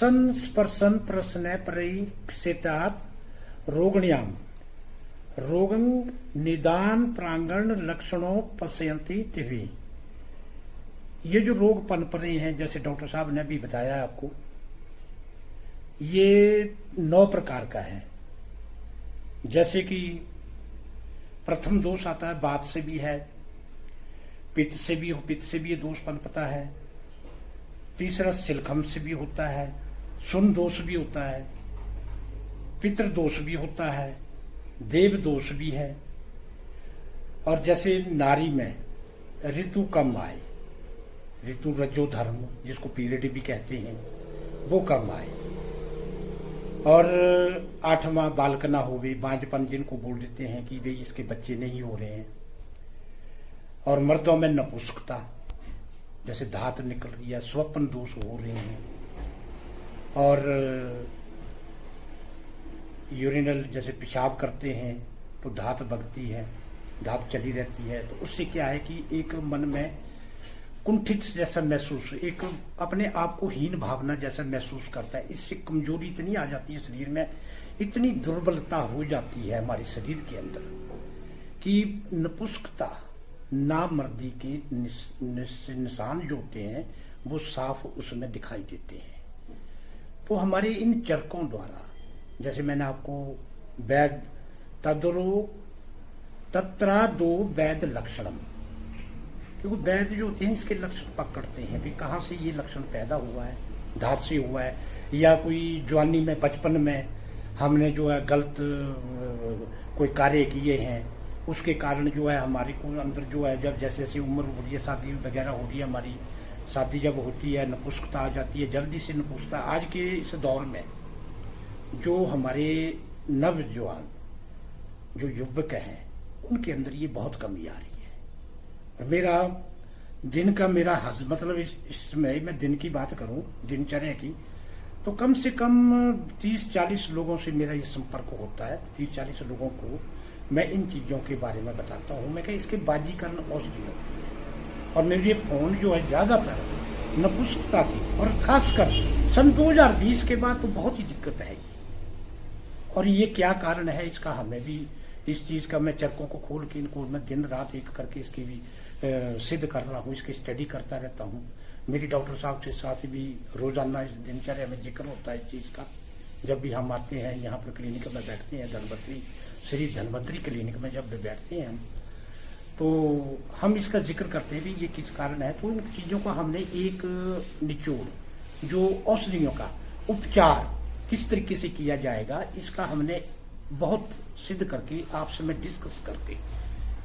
संस्पर्शन प्रश्न परीक्षितात् रोगिण्याम रोगं निदान प्रांगण लक्षणों पश्यन्ति तिवि। ये जो रोग पनप रहे हैं, जैसे डॉक्टर साहब ने भी बताया आपको, ये 9 प्रकार का है। जैसे कि प्रथम दोष आता है, बात से भी है, पित्त से भी ये दोष पनपता है। तीसरा सिलखम से भी होता है, सुन दोष भी होता है, पितृ दोष भी होता है, देव दोष भी है। और जैसे नारी में ऋतु कम आए, ऋतु रजो धर्म जिसको पीरियड भी कहते हैं, वो कम आए। और 8वां बालकना हो गई, बांझपन जिनको बोल देते हैं कि भाई इसके बच्चे नहीं हो रहे हैं। और मर्दों में नपुंसकता, जैसे धात निकल रही है, स्वप्न दोष हो रहे हैं। और यूरिनल जैसे पेशाब करते हैं तो धात बगती है, धात चली रहती है, तो उससे क्या है कि एक मन में कुंठित जैसा महसूस, एक अपने आप को हीन भावना जैसा महसूस करता है। इससे कमजोरी इतनी आ जाती है शरीर में, इतनी दुर्बलता हो जाती है हमारे शरीर के अंदर कि नपुंसकता, नामर्दी के निशान जो होते हैं वो साफ उसमें दिखाई देते हैं। तो हमारे इन चरकों द्वारा, जैसे मैंने आपको वैद तत्रा दो वैद लक्षणम, क्योंकि वैद जो होते हैं इसके लक्षण पकड़ते हैं भी कहाँ से ये लक्षण पैदा हुआ है, धात से हुआ है, या कोई जवानी में बचपन में हमने जो है गलत कोई कार्य किए हैं, उसके कारण जो है हमारे को अंदर जो है जब जैसे जैसे उम्र हो रही है, शादी वगैरह हो रही है, हमारी शादी जब होती है नपुंसकता आ जाती है, जल्दी से नपुंसकता। आज के इस दौर में जो हमारे नवजवान जो युवक हैं उनके अंदर ये बहुत कमी आ रही है। मेरा दिन का मतलब इसमें मैं दिन की बात करूं, दिनचर्या की, तो कम से कम 30-40 लोगों से मेरा ये संपर्क होता है। 30-40 लोगों को मैं इन चीजों के बारे में बताता हूँ। मैं इसके बाजीकरण औषधि होती है। और मेरे फोन जो है ज्यादातर नपुंसकता की, और खासकर सन 2020 के बाद तो बहुत ही दिक्कत है। और ये क्या कारण है इसका, हमें भी इस चीज का, मैं चरकों को खोल के इनको मैं दिन रात एक करके इसकी भी सिद्ध कर रहा हूँ, इसकी स्टडी करता रहता हूँ। मेरी डॉक्टर साहब के साथ भी रोजाना इस दिनचर्या में जिक्र होता है इस चीज का। जब भी हम आते हैं यहाँ पर क्लिनिक में बैठते हैं, धनवंतरी श्री धनवंतरी क्लिनिक में जब बैठते हैं हम, तो हम इसका जिक्र करते हैं भी ये किस कारण है। तो इन चीजों का हमने एक निचोड़, जो औषधियों का उपचार किस तरीके से किया जाएगा, इसका हमने बहुत सिद्ध करके आपसे मैं डिस्कस करके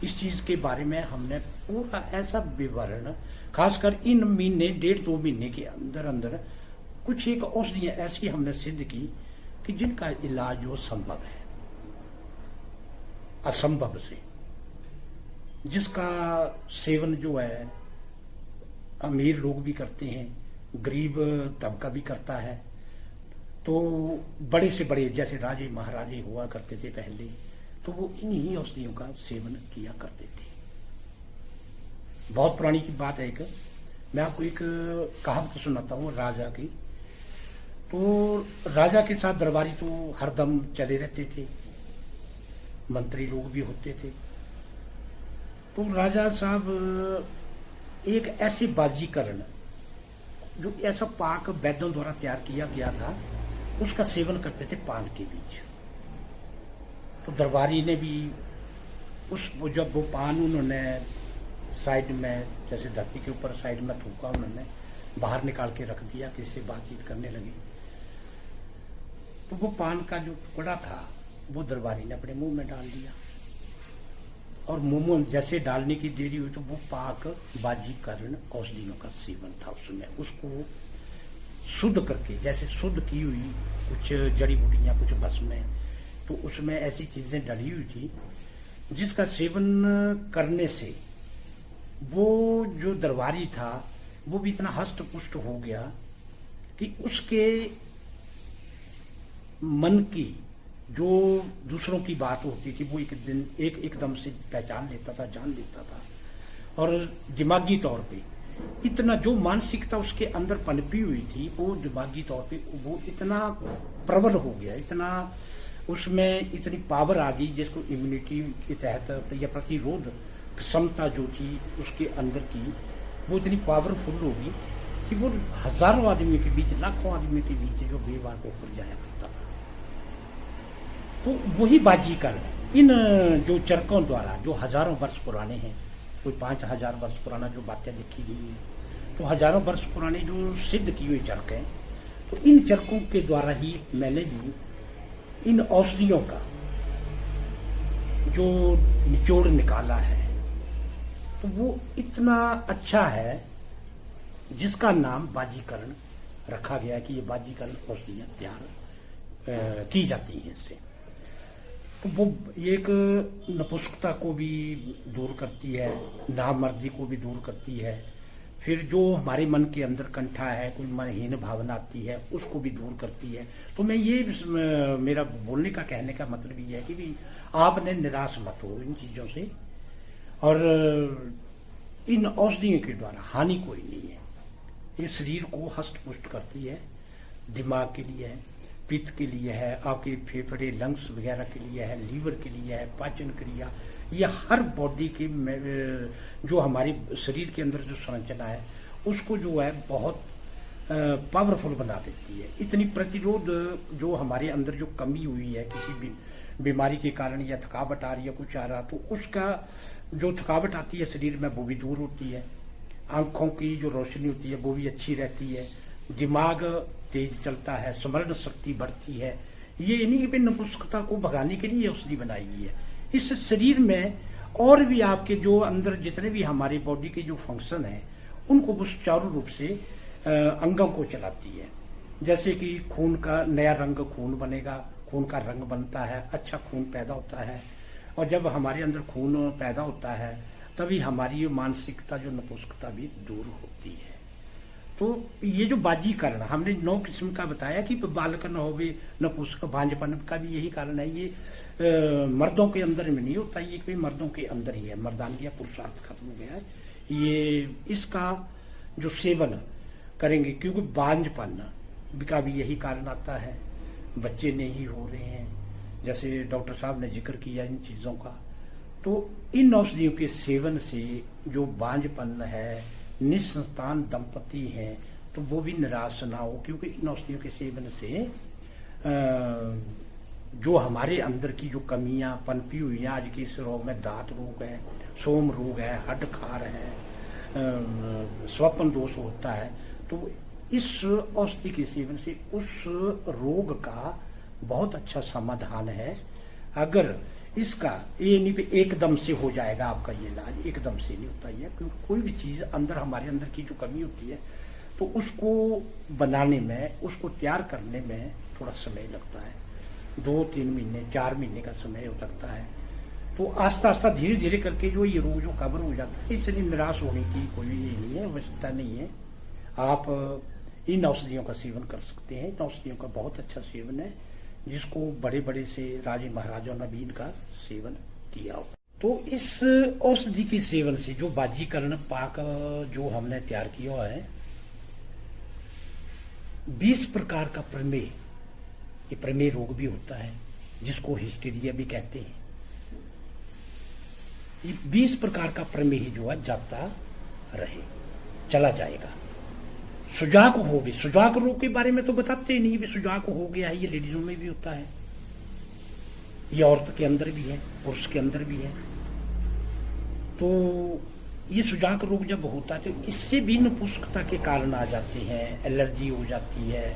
इस चीज के बारे में हमने पूरा ऐसा विवरण, खासकर इन महीने 1.5-2 महीने के अंदर अंदर कुछ एक औषधियां ऐसी हमने सिद्ध की कि जिनका इलाज वो संभव है, असंभव से, जिसका सेवन जो है अमीर लोग भी करते हैं, गरीब तबका भी करता है। तो बड़े से बड़े जैसे राजे महाराजे हुआ करते थे पहले, तो वो इन्हीं औषधियों का सेवन किया करते थे। बहुत पुरानी की बात है। एक मैं आपको एक कहावत सुनाता हूँ राजा की। तो राजा के साथ दरबारी तो हरदम चले रहते थे, मंत्री लोग भी होते थे। तो राजा साहब एक ऐसी बाजीकरण, जो ऐसा पाक वैद्यों द्वारा तैयार किया गया था, उसका सेवन करते थे पान के बीच। तो दरबारी ने भी जब वो पान उन्होंने साइड में, जैसे धरती के ऊपर साइड में थूका, उन्होंने बाहर निकाल के रख दिया, किसी से बातचीत करने लगे। तो वो पान का जो टुकड़ा था वो दरबारी ने अपने मुंह में डाल दिया, और मुंह में जैसे डालने की देरी हुई तो वो पाक बाजीकरण औषधियों का सेवन था उसमें। उसको शुद्ध करके, जैसे शुद्ध की हुई कुछ जड़ी बूटियां, कुछ भस्म, तो उसमें ऐसी चीजें डली हुई थी जिसका सेवन करने से वो जो दरबारी था वो भी इतना हष्ट पुष्ट हो गया कि उसके मन की जो दूसरों की बात होती थी वो एकदम से पहचान लेता था, जान लेता था। और दिमागी तौर पे इतना जो मानसिकता उसके अंदर पनपी हुई थी वो दिमागी तौर पे वो इतना प्रबल हो गया, इतना उसमें इतनी पावर आ गई जिसको इम्यूनिटी के तहत या प्रतिरोध क्षमता जो थी उसके अंदर की वो इतनी पावरफुल होगी कि वो हजारों आदमियों के बीच, लाखों आदमियों के बीच जो बेवार को खुल जाया करता था। तो वही बाजीगर इन जो चरकों द्वारा जो हजारों वर्ष पुराने हैं, कोई 5000 वर्ष पुराना जो बातें लिखी गई है, तो हजारों वर्ष पुराने जो सिद्ध की हुई चरक हैं, तो इन चरकों के द्वारा ही मैंने भी इन औषधियों का जो निचोड़ निकाला है तो वो इतना अच्छा है जिसका नाम बाजीकरण रखा गया कि ये बाजीकरण औषधियां तैयार की जाती हैं इससे। तो वो एक नपुंसकता को भी दूर करती है, नामर्दी को भी दूर करती है, फिर जो हमारे मन के अंदर कंठा है, कोई मनहीन भावना आती है उसको भी दूर करती है। तो मैं ये मेरा बोलने का कहने का मतलब ये है कि भी आपने निराश मत हो इन चीजों से, और इन औषधियों के द्वारा हानि कोई नहीं है। ये शरीर को हष्ट पुष्ट करती है, दिमाग के लिए है, पित्त के लिए है, आपके फेफड़े लंग्स वगैरह के लिए है, लीवर के लिए है, पाचन क्रिया, ये हर बॉडी के जो हमारे शरीर के अंदर जो संरचना है उसको जो है बहुत पावरफुल बना देती है। इतनी प्रतिरोध जो हमारे अंदर जो कमी हुई है किसी भी बीमारी के कारण या थकावट आ रही है कुछ आ रहा, तो उसका जो थकावट आती है शरीर में वो भी दूर होती है, आंखों की जो रोशनी होती है वो भी अच्छी रहती है, दिमाग तेज चलता है, स्मरण शक्ति बढ़ती है। ये इन्हीं की नपुंसकता को भगाने के लिए औषधि बनाई गई है। इस शरीर में और भी आपके जो अंदर जितने भी हमारी बॉडी के जो फंक्शन है उनको वो सुचारू रूप से अंगों को चलाती है। जैसे कि खून का नया रंग खून बनेगा, खून का रंग बनता है, अच्छा खून पैदा होता है, और जब हमारे अंदर खून पैदा होता है तभी हमारी मानसिकता जो नपुंसकता भी दूर होती है। तो ये जो बाजीकरण हमने 9 किस्म का बताया कि बालक न होवे नपुंसक भांजपन का भी यही कारण है। ये मर्दों के अंदर में नहीं होता, ये कोई मर्दों के अंदर ही है, मर्दानगी पुरुषार्थ खत्म हो गया है। ये इसका जो सेवन करेंगे क्योंकि बांझपन का भी यही कारण आता है, बच्चे नहीं हो रहे हैं, जैसे डॉक्टर साहब ने जिक्र किया इन चीजों का। तो इन औषधियों के सेवन से जो बांझपन है, निसंतान दंपति हैं, तो वो भी निराश ना हो, क्योंकि इन औषधियों के सेवन से जो हमारे अंदर की जो कमियां पनपी हुई हैं, आज के इस रोग में दांत रोग है, सोम रोग है, हड्ड खार है, स्वप्न दोष होता है, तो इस औषधि के सेवन से उस रोग का बहुत अच्छा समाधान है। अगर इसका ये नहीं कि एकदम से हो जाएगा आपका ये इलाज, एकदम से नहीं होता है, क्योंकि कोई भी चीज अंदर हमारे अंदर की जो कमी होती है तो उसको बनाने में, उसको तैयार करने में थोड़ा समय लगता है, 2-3 महीने 4 महीने का समय हो सकता है। तो आस्ता आस्ता धीरे धीरे करके जो ये रोग जो कवर हो जाता है, इसलिए निराश होने की कोई ये नहीं है, आवश्यकता नहीं है। आप इन औषधियों का सेवन कर सकते हैं। इन औषधियों का बहुत अच्छा सेवन है जिसको बड़े बड़े से राजे महाराजाओं ने भी इनका सेवन किया हो। तो इस औषधि के सेवन से जो बाजीकरण पाक जो हमने तैयार किया हुआ है, 20 प्रकार का प्रमेय, ये प्रमेय रोग भी होता है जिसको हिस्टीरिया भी कहते हैं, ये 20 प्रकार का प्रमेय जो है जाता रहे, चला जाएगा। सुजाक हो गए, सुजाक रोग के बारे में तो बताते ही नहीं, सुजाक हो गया है, ये लेडीजों में भी होता है, ये औरत के अंदर भी है, पुरुष के अंदर भी है। तो ये सुजाक रोग जब होता है तो इससे भी नपुंसकता के कारण आ जाते हैं, एलर्जी हो जाती है,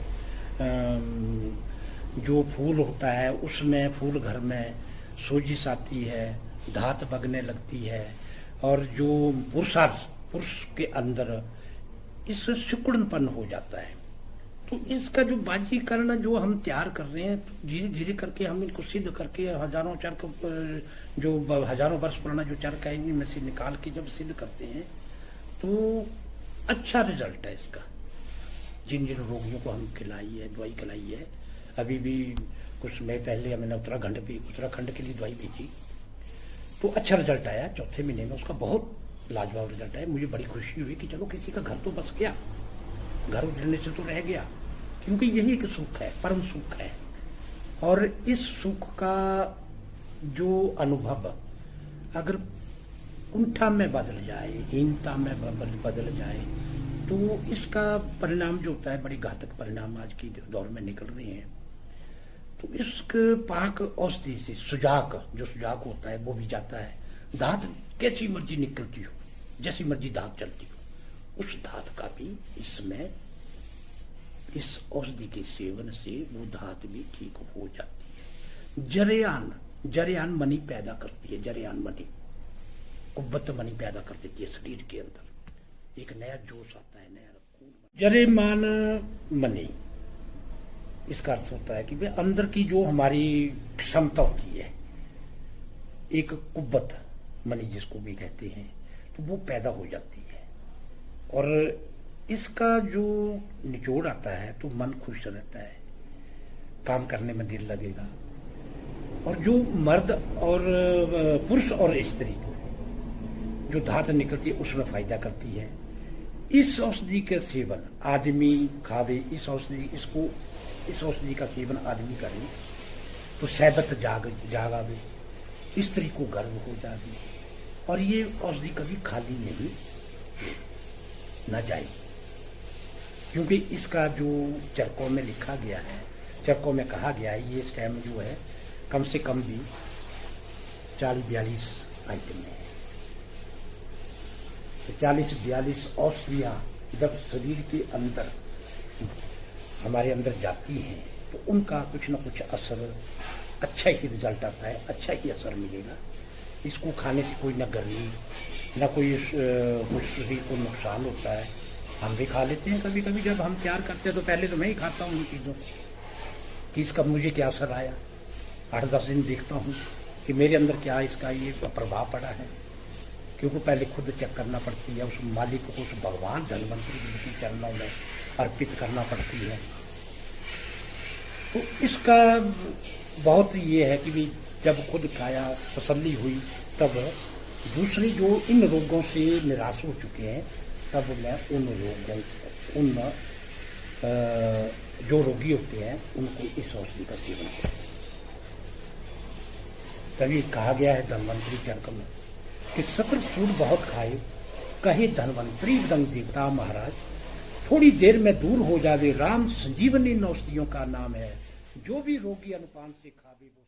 जो फूल होता है उसमें फूल घर में सोजिश आती है, धात बगने लगती है, और जो पुरुष के अंदर इससे सिकुड़नपन हो जाता है। तो इसका जो बाजीकरण जो हम तैयार कर रहे हैं, तो धीरे धीरे करके हम इनको सिद्ध करके हजारों चरक जो हजारों वर्ष पुराना जो चरक है इनमें से निकाल के जब सिद्ध करते हैं तो अच्छा रिजल्ट है इसका। जिन जिन रोगियों को हम खिलाई है, दवाई खिलाई है, अभी भी कुछ समय पहले मैंने उत्तराखंड के लिए दवाई भेजी तो अच्छा रिजल्ट आया, चौथे महीने में उसका बहुत लाजवाब रिजल्ट है। मुझे बड़ी खुशी हुई कि चलो किसी का घर तो बस गया, घर उजड़ने से तो रह गया, क्योंकि यही एक सुख है, परम सुख है। और इस सुख का जो अनुभव अगर कुंठा में बदल जाए, हीनता में बदल जाए, तो इसका परिणाम जो होता है, बड़ी घातक परिणाम आज की दौर में निकल रहे हैं। तो इस पाक औषधि से सुजाक, जो सुजाक होता है वो भी जाता है। दांत कैसी मर्जी निकलती हो, जैसी मर्जी दांत चलती हो, उस दांत का भी इसमें इस औषधि के सेवन से वो धात भी ठीक हो जाती है। जरेयान मणि पैदा करती है, जरेयान मणि कुव्वत मणि पैदा कर देती है शरीर के अंदर, एक नया जोश आता है, नया खून। जरेमान मणि, इसका अर्थ होता है कि वे अंदर की जो हमारी क्षमता होती है, एक कुव्वत मणि जिसको भी कहते हैं, तो वो पैदा हो जाती है। और इसका जो निचोड़ आता है तो मन खुश रहता है, काम करने में दिल लगेगा। और जो मर्द और पुरुष और स्त्री जो धात निकलती है उसमें फायदा करती है। इस औषधि के सेवन आदमी खावे, इस औषधि का सेवन आदमी करे तो सैबत जागावे, स्त्री को गर्व हो जाए। और ये औषधि कभी खाली नहीं न जाए, क्योंकि इसका जो चरकों में लिखा गया है, चरकों में कहा गया है, ये स्कैम जो है कम से कम भी 40-42 आइटम है। 40-42 औषधियाँ जब शरीर के अंदर हमारे अंदर जाती हैं तो उनका कुछ न कुछ असर, अच्छा ही रिजल्ट आता है, अच्छा ही असर मिलेगा। इसको खाने से कोई न गर्मी न कोई शरीर को नुकसान होता है। हम भी खा लेते हैं कभी कभी, जब हम तैयार करते हैं तो पहले तो मैं ही खाता हूँ उन चीज़ों कि इसका मुझे क्या असर आया। 8-10 दिन देखता हूँ कि मेरे अंदर क्या इसका ये प्रभाव पड़ा है, क्योंकि पहले खुद चेक करना पड़ती है, उस मालिक को, उस भगवान धनवंतरी जी के चरणों में अर्पित करना पड़ती है। तो इसका बहुत ये है कि भी जब खुद खाया, तसल्ली हुई, तब दूसरे जो इन रोगों से निराश हो चुके हैं, तब मैं उन जो रोगी होते हैं उनको इस औषधि का सेवन करता हूँ। तभी कहा गया है धनवंतरी चरक में कि सत्र सूद बहुत खाए, कहे धनवंतरी दंग देवता महाराज, थोड़ी देर में दूर हो जावे राम, संजीवनी औषधियों का नाम है, जो भी रोगी अनुपान से खावे वो